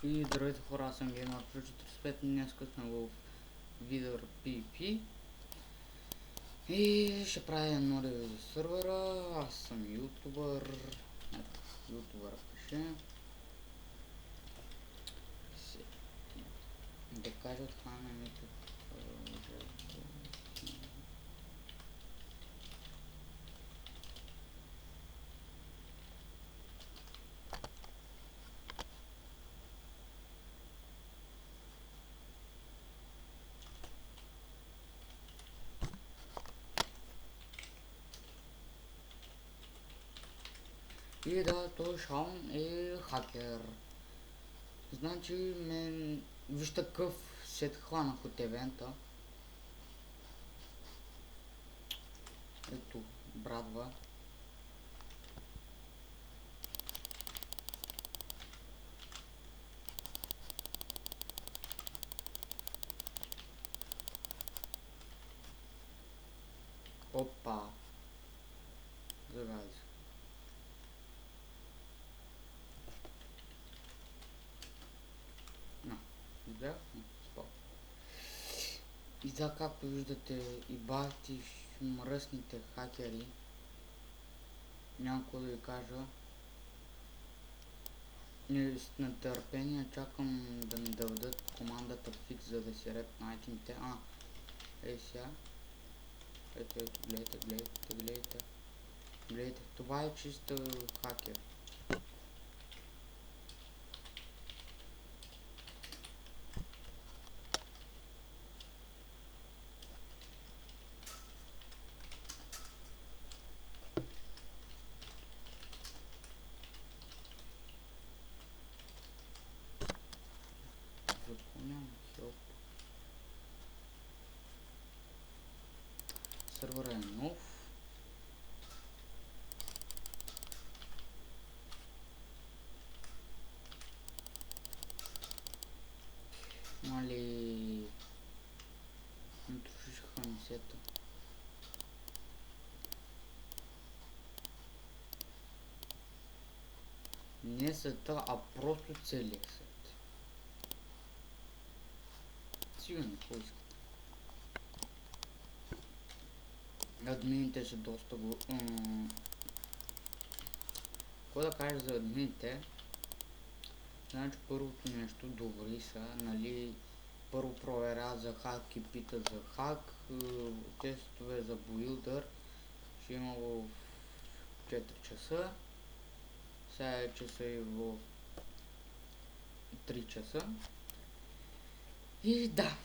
И здравейте хора, аз съм Gamer Pro 45, днес сме в Vidor PvP и ще правя едно ревю за сървъра. Аз съм ютубър, ютубър пише. Да кажат хана ми тук. И да, той Шаун е хакер. Значи виж такъв сет хванах от евента. Ето, брадва. Опа. Загади. Да, спок. И да, както виждате, и бати мръсните хакери, няма какво да ви кажа. С нетърпение чакам да ми дадат командата фикс, за да си репна айтемите. Сега. Ето, гледайте. Това е чиста хакер. Нямам хелп. Сървъра е нов. Мали... Натрошишха ми сета. Не сета, а просто целият сет. Сигурно какво искате. Админите са доста го... Какво да кажа за админите? Значи първото нещо, добри са, нали, първо проверя за хак и пита за хак, тестове за буилдър ще има в 4 часа, сега е часа и в 3 часа. И да,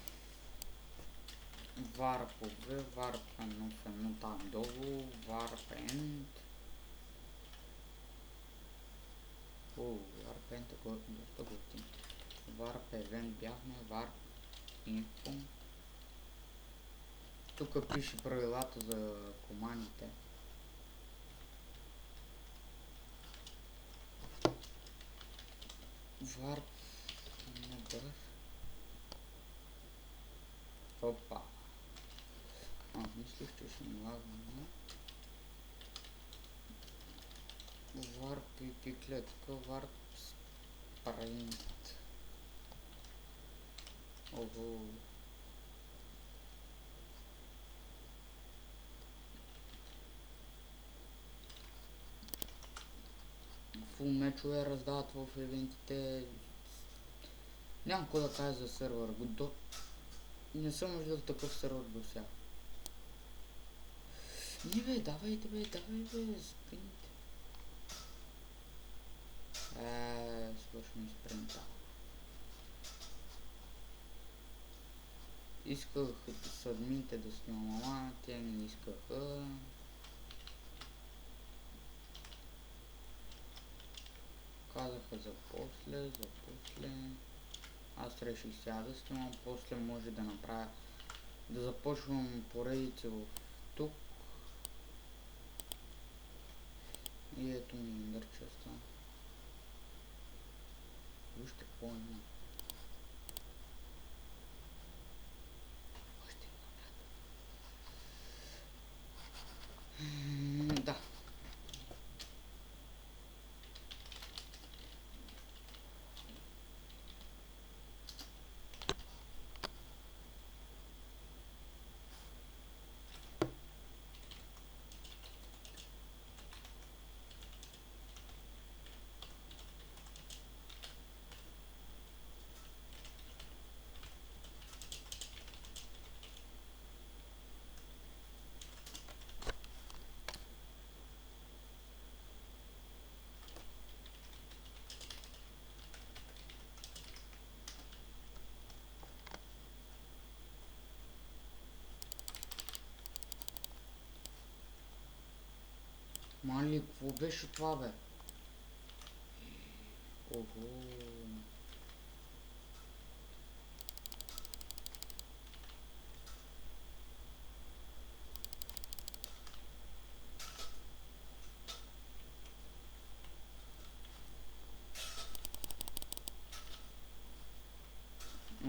Warp OB, Warp едно там долу, Warp End. Warp End е доста готин. Warp Event бяхме, Warp Info. Тук пише правилата за командите. Warp Number. Опа. Мислих, че ще ми лагна. Warp и клетка, Warp Sprint. Ого. Фул мечове раздават в евентите. Нямам какво да кажа за сървър. Не съм виждал такъв сървър до сега. Не бе, давайте бе, спринт. Свършим спринта. Исках с админите да снимам, ама те не искаха. Казаха за после. Аз реших сега да снимам, после може да направя, да започвам поредици в тук. И ето ми индърчеста. Вижте какво има. Да. Мали, какво беше това, бе? Ого.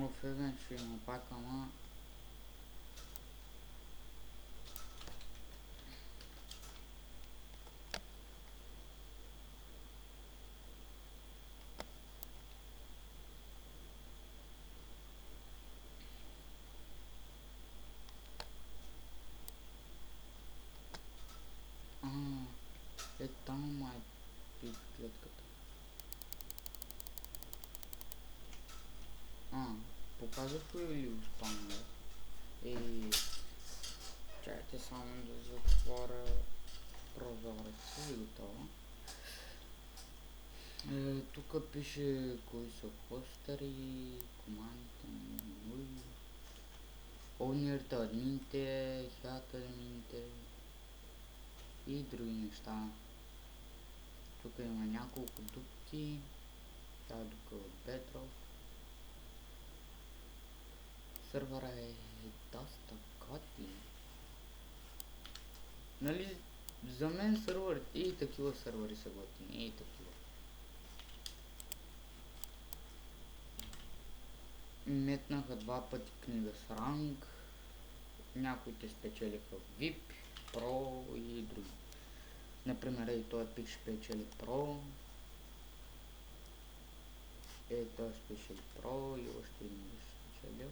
Офиген ще има пак, ама... Там май пи клетката. Показах го или останало? Чайте само да затворя прозореца и готово. Тук пише кои са постери, командите, овнирите, админите, хат админите и други неща. Тук има няколко дупки. Тя е дупка от Bedrock. Сървъра е доста готин. Нали, за мен сървърите и такива сървъри са готини, и такива. Метнаха 2 пъти книга с ранг. Някои те спечелиха VIP, Pro и други. Например, и той пик спечели Pro. Той спечели Pro и още един беше спечелил.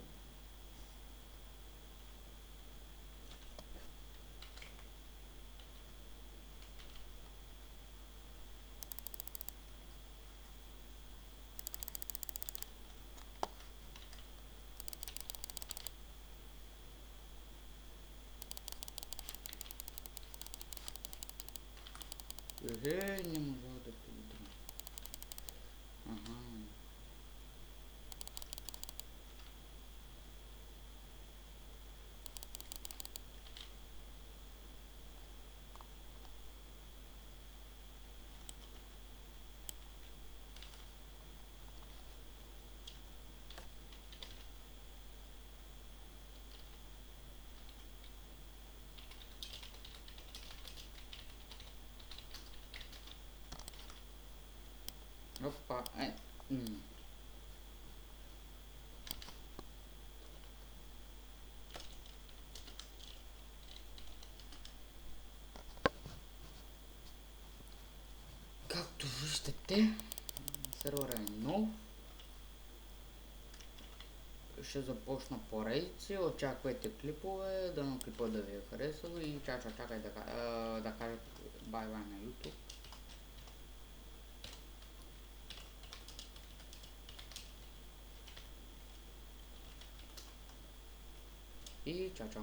Не можа да подобря. Опа, Както виждате, сервера е нов. Ще започна поредици, очаквайте клипове, дано клипа да ви е харесал и чакай да кажа бай-бай на YouTube. И чао.